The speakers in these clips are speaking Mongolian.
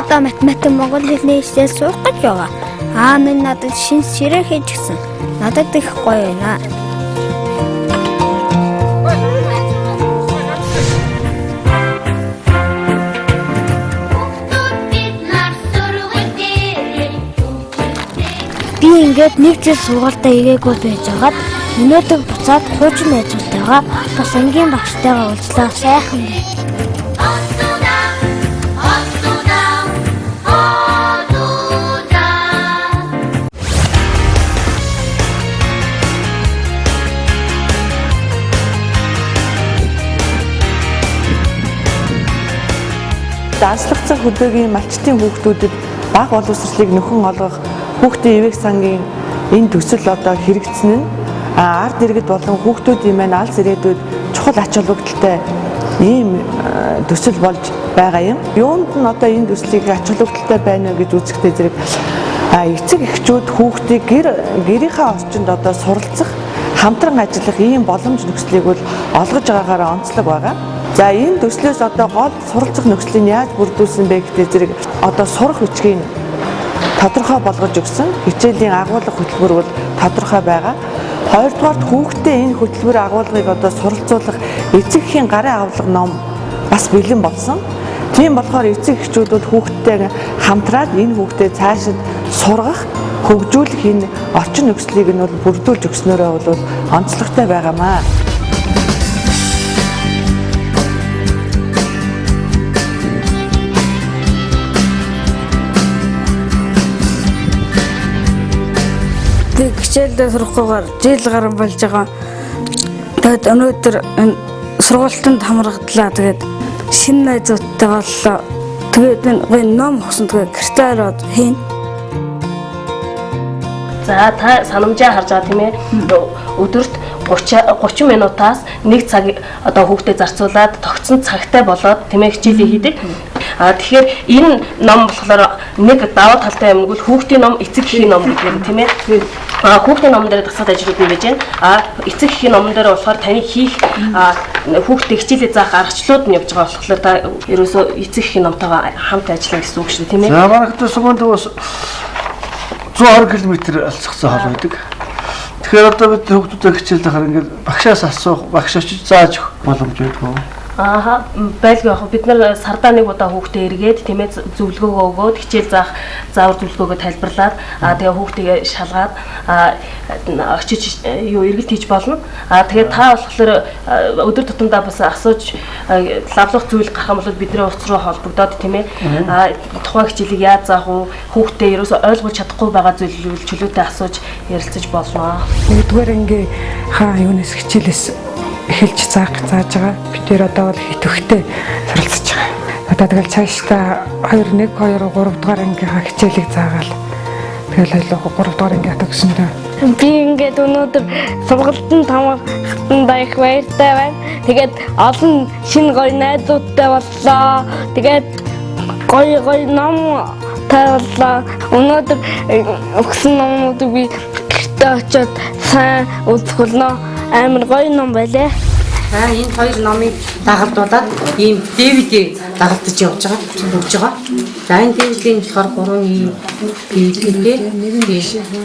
одоо математик монгол хэлний хэлээр суух гэж байгаа. Минь надад шинэ сэрэ хийж гисэн. Надад их гоё байна. Би ингээд нэг жил сургуультай ирээгүй байжгаад өнөөдөр буцаад хуучин найзуудтайгаа бас ангийн багштайгаа уулзлаа. Сайхан байна. Данслагдсан хөдөөгийн малчтын хүүхдүүдэд бага боловсролыг нөхөн олгох хүүхдийн ивэг сангийн энэ төсөл одоо хэрэгжсэн нь ард иргэд болон хүүхдүүдийн маань алс ирээдүйд чухал ач холбогдолтой ийм төсөл болж байгаа юм. Юунд нь одоо энэ төслийг ач холбогдолтой байна гэж үзэхдээ зэрэг эцэг эхчүүд хүүхдийг гэрийнхээ орчинд одоо суралцах, хамтран ажиллах ийм боломж нөхцөлийг бол олгож байгаагаараа онцлог байгаа. За энэ төслөөс одоо гол суралцах нөхцөлийг яаж бүрдүүлсэн бэ гэдэг зэрэг одоо сурах бичгийг тодорхой болгож өгсөн. Хичээлийн агуулга хөтөлбөр бол тодорхой байгаа. Хоёрдугаарт хүүхдээ энэ хөтөлбөрийн агуулгыг одоо суралцуулах эцэг эхийн гарын авлага ном бас бэлэн болсон. Тийм болохоор эцэг эхчүүд бол хүүхдтэйгээ хамтраад энэ хүүхдээ цаашид сургах, хөгжүүлэх энэ орчин нөхцөлийг нь бол бүрдүүлж өгснөөрөө бол онцлогтой байгаамаа. Хичээлдээ сурахгүйгээр жил гарan болж байгаа. Тэгээд өнөөдөр сургуультанд хамраглаа. Тэгээд шинэ найзуудтай боллоо. Тэгээд гоё ном өгсөн. Тэгээд гэртээ ороод хийн. За та санамжаа харж байгаа тийм ээ. Өдөрт 30 минутаас 1 цаг одоо хүүхдэд зарцуулаад тогтсон цагтай болоод тийм ээ хичээлээ хийдэг. Тэгэхээр энэ ном болохоор нэг даваа талтай юм бол хүүхдийн ном, эцэг эхийн ном гэдэг тийм ээ. Хүүхдийн номон дээр дасгал ажлууд нь байж байна. Эцэг эхийн номон дээр болохоор таны хийх хүүхдэд хичээлээ заах аргачлалууд нь явж байгаа болохоор та ерөөсөө эцэг эхийн номтойгоо хамт ажиллана гэсэн үг шүү дээ тийм ээ. За манайхад суганд бас 120 км алцгцсан хол байдаг. Тэгэхээр одоо бид хүүхдүүдэд хичээл захаар ингээд багшаас асуух, багш очиж зааж өгөх боломж байдаг. Байлгүй яг бид нар сардаа нэг удаа хүүхдээ эргээд тийм ээ зөвлөгөөгөө өгөөд хичээл заах заавар зөвлөгөөгөө тайлбарлаад тэгээ хүүхдийгээ шалгаад очиж эргэлт хийж болно. Тэгээд та болохоор өдөр тутамдаа бас асууж лавлах зүйл гарах юм бол бидний утас руу холбогдоод тийм ээ тухайн хичээлийг яаж заах вэ? Хүүхдээ ерөөсөө ойлгож чадахгүй байгаа зүйлийг чөлөөтэй асууж ярилцаж болно. Нэгдүгээр ангийн юунаас хичээлээс эхэлж зааж байгаа. Бид нэр одоо бол хитвхтэй суралцж байгаа. Одоо тэгэл цаашдаа 2 1 2 3 дугаар ангийнхаа хичээлийг заагаал. Тэгэл ойлгох 3 дугаар анги атагсандаа. Би ингээд өнөөдөр сургалтанд хамгаалтанд их баяртай байна. Тэгээд олон шинэ гоё найзуудтай боллоо. Тэгээд гоё ном таалаа. Өнөөдөр өгсөн номуудыг би гэртээ очиод сайн үзэх болно. Амар гоё ном байлаа. Энэ хоёр номыг дагалдуулаад ийм дэвидийг дагалдаж явж байгаа, хөгж байгаа. За энэ дэвидийн болохоор 3 хэлтэй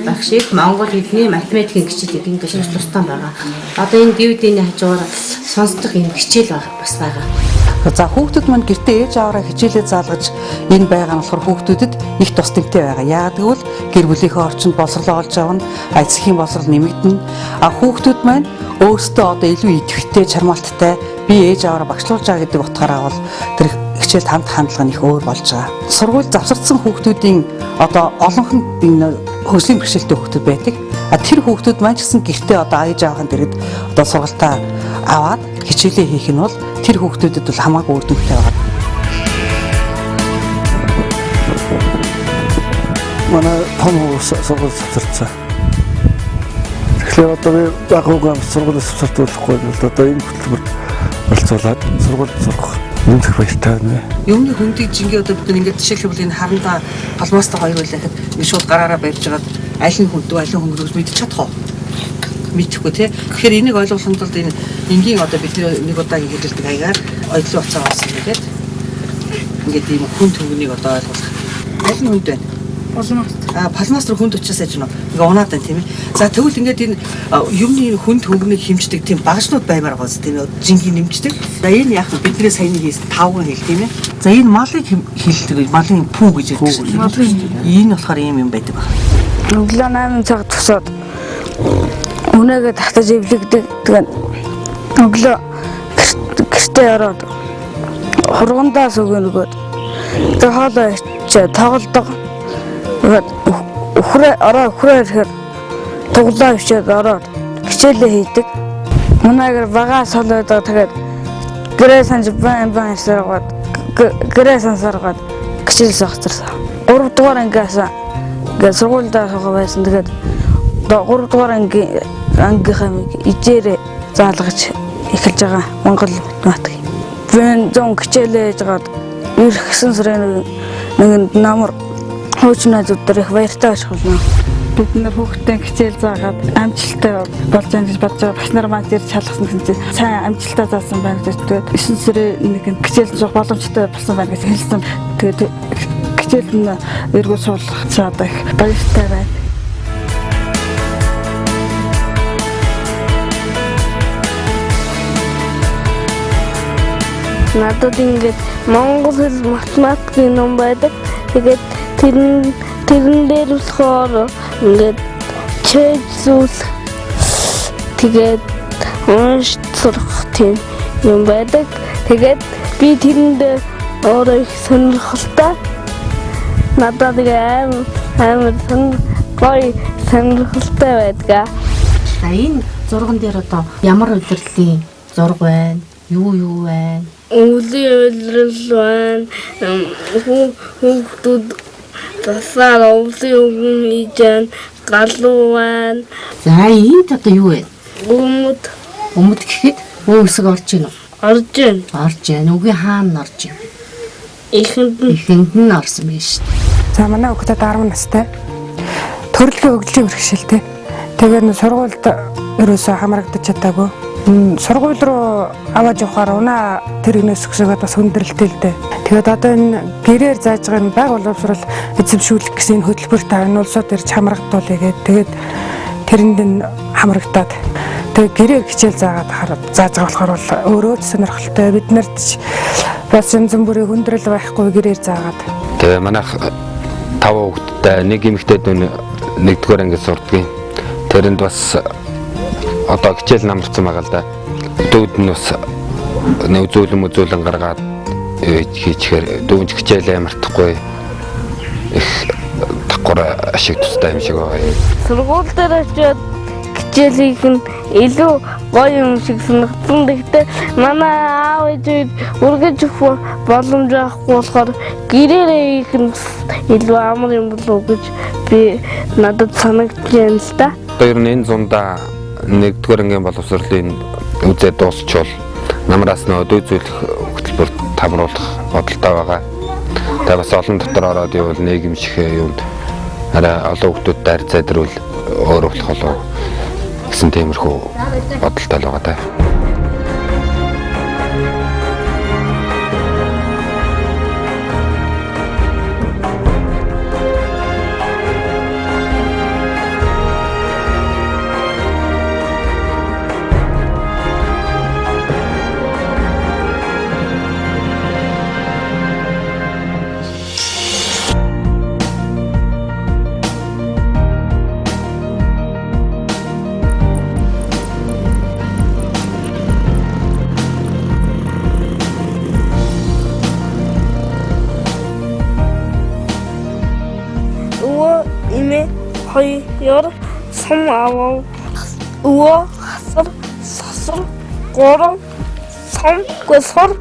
багшийг монгол хэлний математикийн хичээл ингэж тустай байгаа. Одоо энэ дэвидийн хажуугаар сонсдох юм хичээл бас байгаа. За хүүхдүүд манд гэртээ ээж аваараа хичээлээ заалгаж энэ байгаа нь болохоор хүүхдүүдэд их тус тэмтэй байгаа. Яагаад гэвэл гэр бүлийнхээ орчинд боловсрол олж авна, эцгийн боловсрол нэмэгдэнэ. Хүүхдүүд маань өөрсдөө одоо илүү идэвхтэй, чармаалттай би ээж аваараа багшлуулж байгаа гэдэг утгаараа бол тэр хичээлд хамт хандлага нь их өөр болж байгаа. Сургууль завсардсан хүүхдүүдийн одоо олонх нь хөгжлийн бэрхшээлтэй хүүхдүүд байдаг. Тэр хүүхдүүд маань ч гэсэн гэртээ одоо ээж аваахан дэргэд одоо сургалтаа аваад хичээлээ хийх нь бол тэр хүүхдүүдэд бол хамаагүй үр дүнтэй байгаа. Манай том сургууль завсарсан. Тэгэхээр одоо би баг хүүхэн сургуулиас завсардуулахгүй бол одоо энэ хөтөлбөрт оролцуулаад сургуульд сурах үнэхээр баяртай байна. Өмнө хүндийг жингээ одоо бид ингээд жишээлбэл энэ харандаа холбоостой хоёр байлаа гэхэд нэг шууд гараараа барьж хагаад аль нь хүндүү аль нь хөнгөрөөс мэдчих чадах уу? Мэдхгүй тий. Тэгэхээр энийг ойлгохын тулд энэ энгийн одоо бидний нэг удаагийн хэлэлдэг аягаар ойлцоо уцаа болсон гэдэг. ингээд ийм хүн төвнийг одоо ойлгох аль нь хүнд байна? Палмастер хүнд учраас яаж гэнэ ингээ унаад байна тийм ээ. За тэгвэл ингээд энэ юмны хүн төвнийг хэмждэг тийм багажнууд баймаар гоос тийм ээ. Жинхэнэ нэмждэг. За энэ яг бидний саяны хийсэн 5 хэл тийм ээ. За энэ малыг хэлдэг малын пүү гэж ярьдаг шүү дээ. Энэ болохоор ийм юм байдаг байна. Өглөө 8 цаг тусаад өнөөгөө татаж эвлэгдэг. Тэгээд өглөө гэртээ ороод хургандаас өгөнөгөөд тэгээд хоолоо ичээ тоглодог. Тэгээд өхрөө ирэхээр тоглоо ичээд ороод хичээлээ хийдэг. Манайгаар багаа солиодог. Тэгээд гэрээ санж байн саргаад гэрээ сансаргаад хичээл сохторсон. 3 дугаар ангиас ингээд сургуульдаа суугаа байсан. Тэгээд 3 дугаар ангийнхаа ижээрээ заалгаж эхэлж байгаа Монгол математик. Би зон хичээлээ яагаад ирсэн сарын нэгэнд намар хуучнуудаар их баяртай ашиглана. Бид нар хүүхдтэй хичээл заагаад амжилттай болж байгаа гэж бодож байгаа. Багш нар маань ирж шалгасан гэсэн чинь сайн амжилттай заасан байна гэж тэгээд 9 сарын нэгэнд хичээл зоох боломжтой болсон байна гэж хэлсэн. Тэгээд хичээл нь эргүү суулгах цаадаа их баяртай байна. Надад ингээд монгол хэл математикийн ном байдаг. Тэгээд тэрэн дээр болохоор ингээд чэжүүл тэгээд унш сурах тийм юм байдаг. Тэгээд би тэрэн дээр өөрөө их сонирхолтой. Надад амар сонирхолтой байдаг. За энэ зурган дээр одоо ямар улирлын зураг байна? Юу байна? Үлийн улирал байна. Хүүхдүүд засаар өвлийн үгэн хийж байна. Галуу байна. За энд одоо юу вэ? Өмд гэхэд өө хэсэг орж ийн үү? орж байна. Үгийн хаана орж ийн? Ихэнд нь орсон байж шүү дээ. За манай хүүхдэд 10 настай. Төрөлхий хөгжлийн бэрхшээлтэй. Тэгээд сургуульд ерөөсөө хамрагдаж чадаагүй. Сургууль руу аваад явахаар унаа тэр инээс өсгөөд бас хүндрэлтэй л дээ. Тэгээд одоо энэ гэрээр зааж байгаа энэ байг боловсрол эзэмшүүлэх гэсэн энэ хөтөлбөрт энэ улсууд ирж хамрагдуулъя гэдэг. Тэгээд тэрэнд нь хамрагдаад тэгээд гэрээр хичээл зааж байгаа болохоор бол өөрөө ч сонирхолтой. Бид нарт бас янз бүрийн хүндрэл байхгүй гэрээр заагаад. Тэгээ манайх 5 хүүхэдтэй нэг эмэгтэйд нэгдүгээр ангид сурдаг. Тэрэнд бас одоо хичээл намарсан байгаа л да. Дүүд нь бас үзүүлэн гаргаад хийчихээр дүүнч хичээлээ мартахгүй их давхар ашиг тустай юм шиг байгаа. Сургууль дээр очиод хичээлийг нь илүү гоё юм шиг санагдсан. Гэхдээ манай аав ээж үргэж өгөх боломж авахгүй болохоор гэрээрээ хийх нь илүү амар юм болов уу гэж би надад санагдсан л да. Одоо ер нь энэ зундаа нэгдүгээр ангийн боловсролын үзээ дуусчвал намраас нөө дүүзүүлэх хөтөлбөрт хамруулах бодолтой байгаа. Тэгээ бас олон дотор ороод ивэл нийгэмших юмд арай олон хүмүүстэй харьцаа дөрвөл өөр болох болов гэсэн тиймэрхүү бодолтой л байгаа даа. Хоёр сум авав өвөө хасар сасар гурав сум госор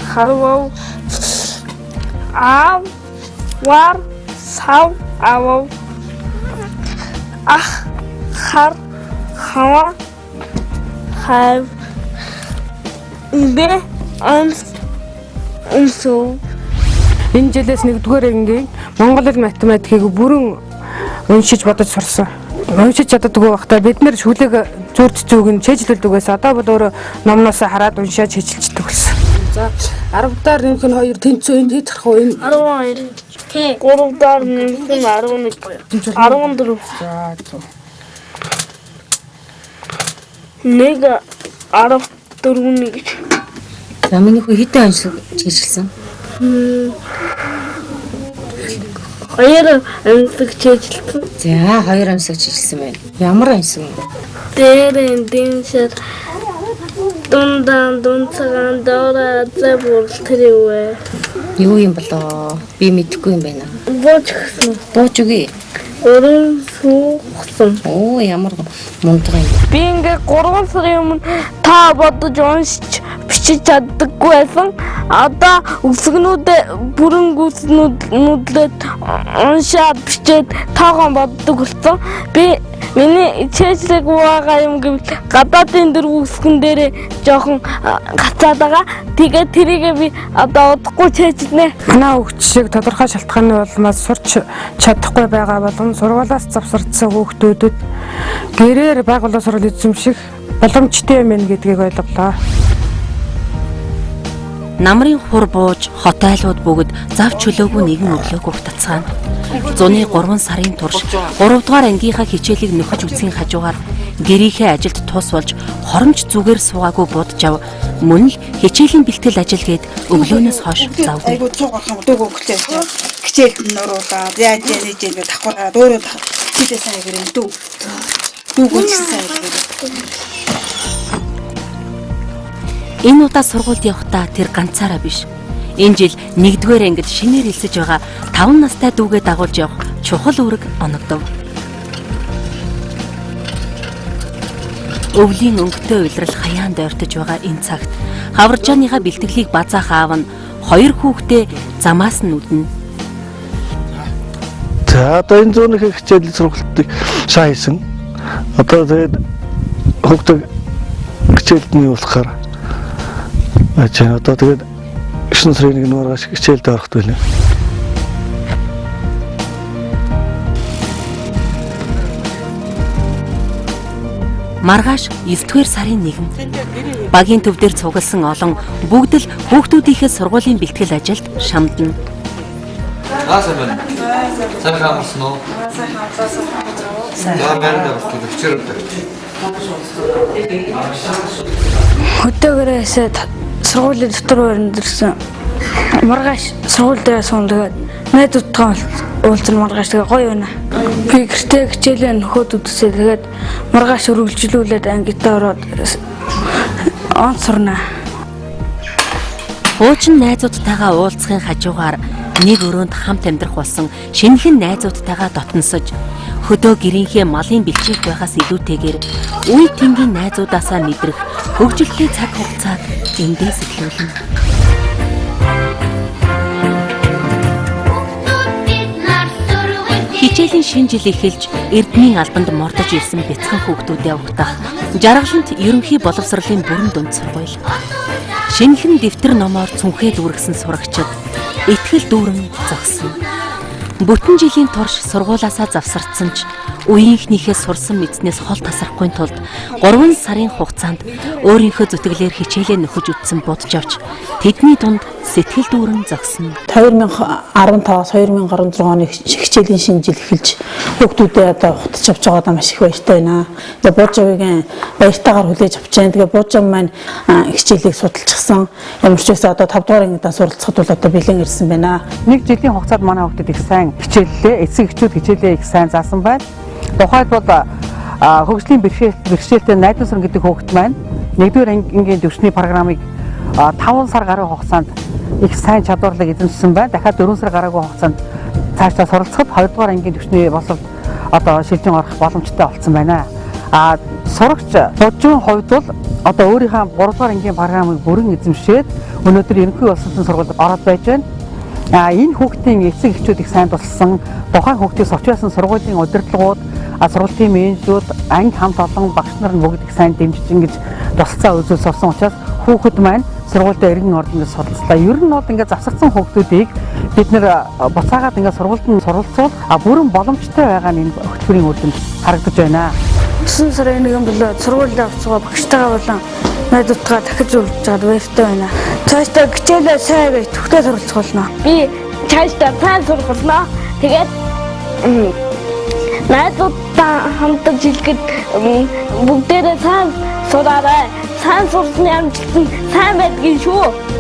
харвав ав вар сав авав ах хар хава хав бэ өмсөв. Энэ жилээс нэгдүгээр ангийн монгол хэл математикийг бүрэн уншиж бодож сурсан. Уншиж чаддаггүй байхдаа бид нэр шүлэг зүрд зүг нь чэжлүүлдэг байсан. Одоо бол өөрөө номноос хараад уншаад чэжилждэг болсон. За 10 дахь нэмэх нь 2 тэнцүү энд хэд харах вэ? 12. Тий. 3 дахь нэмэх нь 11. 14. За зөв. Нэг 14 гэж. За миний хүү хэдэн онцлог чиглэсэн? 2 онцлог чиглэлсэн. За 2 онцлог чиглэсэн байна. Ямар онцлог юм? Дээрэн дэншэр дундан дунцагаан дора зэбүр тэрвэ. Юу юм болоо? Би мэдэхгүй юм байна. Бууч гсэн. Бууч үгүй. Өрөн суугсан. Оо ямар мундаг юм. Би ингээ 3 сарын өмнө та бодож уншиж бичиж чаддаггүй байсан. Одоо өсгнүүдээ бүрэн гүйцэнүүдлээд уншаад бичээд тоогон боддог болсон. Би миний чэжлэг байгаа юм гэвэл гадаадын дөрөв үсгэн дээрээ жоохон гацаад байгаа. Тэгээд тэрийг би одоо удахгүй чэжлэнэ. Манай хүүхд шиг тодорхой шалтгааны улмаас сурч чадахгүй байгаа болон сургуулиас завсардсан хүүхдүүдэд гэрээр бага болон сургууль эзэмших боломжтой юм гэдгийг ойлголоо. Намрын хур бууж, хот айлууд бүгд зав чөлөөгүй нэгэн өглөөг угтацгаана. Зуны 3 сарын турш 3 дугаар ангийнхаа хичээлийг нөхөж үсгийн хажуугаар гэрийнхээ ажилд тус болж хоромж зүгээр суугаагүй будж ав. Мөн л хичээлийн бэлтгэл ажил гээд өглөөнөөс хойш завгүй. Айгуу цугархан дүүг өглөө хичээлд нуруулаад яаж яаж ингэ давхараад өөрөө хичээлээ сайн гэрэн дүүг үлчсэн сайн. Энэ удаа сургуульд явахдаа тэр ганцаараа биш. Энэ жил 1-р ангид шинээр элсэж байгаа 5 настай дүүгээ дагуулж явах чухал үүрэг оногдов. Өвлийн өнгөтэй уйлрал хаяанд ойртож байгаа энэ цагт хаваржааныхаа бэлтгэлийг базаах аав нь 2 хүүхдээ замаас нь нүднэ. За одоо энэ зүүнийхээ хичээлийн сургалтыг сайн хийсэн. Одоо тэгээд хүүхдээ хичээлд нь явуулахаар ачаа одоо тэгээд 9 сарын 1-ний маргааш хичээлд орох байлаа. Маргааш 9-р сарын 1. Багийн төв дээр цугласан олон бүгд л хүүхдүүдийнхээ сургуулийн бэлтгэл ажилд шамдана. Сайн байна. Сайн хамарсан уу? Сайн. За байна уу? Өчигдөр. Хөдөөгөөсөө сургуулийн дотор өрнөдөрсөн. Маргааш сургууль дээр сундаг. Найзуудтай уулзсан маргааш тэгээ гоё байна. Би гэртээ хичээлээ нөхөд үдсээ тэгээд маргааш үргэлжлүүлээд ангитаа ороод онцорно. Хуучин найзуудтайгаа уулзахын хажуугаар нэг өрөөнд хамт амьдрах болсон шинэхэн найзуудтайгаа дотносож хөдөө гэрийнхээ малын бэлчээг байхаас илүүтэйгээр үе тэнгийн найзуудаасаа мэдрэх хөгжилтэй цаг хугацааг эндээс эхлүүлнэ. Хичээлийн шинэ жил эхэлж Эрдмийн албанд мордож ирсэн бяцхан хүүхдүүдээ угтах жаргалант ерөнхий боловсролын бүрэн дунд сургууль. Шинэхэн дэвтэр номоор цүнхээд үргэсэн сурагчид итгэл дүүрэн зогсон. Бүтэн жилийн турш сургуулаасаа завсардсан ч үеийнхнийхээ сурсан мэдснээс хол тасрахгүй тулд 3 сарын хугацаанд өөрийнхөө зүтгэлээр хичээлээ нөхөж үтсэн будж авч тэдний дунд сэтгэл дүүрэн зогсно. 2015-аас 2016 оны хичээлийн шинэ жил эхэлж хүүхдүүдээ одоо хутж авч байгаадаа маш их баяртай байна. Тэгээ Буужавыг баяртайгаар хүлээж авч байна. Тэгээ Буужав маань хичээлийг судалчихсан. Ямар ч байсан одоо 5 дугаар ангидаа суралцахад бол одоо бэлэн ирсэн байна. Нэг жилийн хугацаанд манай хүүхдүүд их сайн хичээллээ, эцэг эхчүүд хичээлээ их сайн заасан байна. Тухайлбал хөгжлийн бэрхшээлтэй найдвар гэдэг хүүхэд маань 1-р ангийн төвчний программыг 5 сар гаруй хугацаанд их сайн чадварлаг эзэмшсэн байна. Дахиад 4 сар гараагүй хугацаанд цаашдаа суралцахад 2-р ангийн төвчний боловсрол одоо шилжин орох боломжтой болсон байна. Сурагч Буужавын хувьд бол одоо өөрийнхөө 3-р ангийн программыг бүрэн эзэмшээд өнөөдөр ерөнхий боловсролын сургуульд ороод байж байна. Энэ хүүхдийн эцэг эхчүүд их сайн тусалсан, тухайн хүүхдийг сурчаасан сургуулийн удирдлагууд, сургуулийн менежерүүд, анги хамт олон багш нар нь бүгд их сайн дэмжиж ингэж тусалцаа үзүүл сурсан учраас хүүхэд маань сургуульд эргэн орж ингэж суралцлаа. Ер нь бол ингээд завсарсан хүүхдүүдийг бид нэр буцаагаад ингээд сургуульд нь суралцвал бүрэн боломжтой байгаа нь энэ хөтөлбөрийн үр дүнд харагдаж байна. 9 сарын 1 болоод сургууль авцгаа багштайгаа болон найзуудтайгаа дахиж уулзаад баяртай байна. цаашдаа хичээлээ сайн идэвхтэй суралцах болно. Би цаашдаа сайн сурах болно. Тэгээд найзуудтай хамтар жилгэд бүгдээрээ сайн сураарай. Сайн сурсны амжилт нь сайн байдгийн шүү.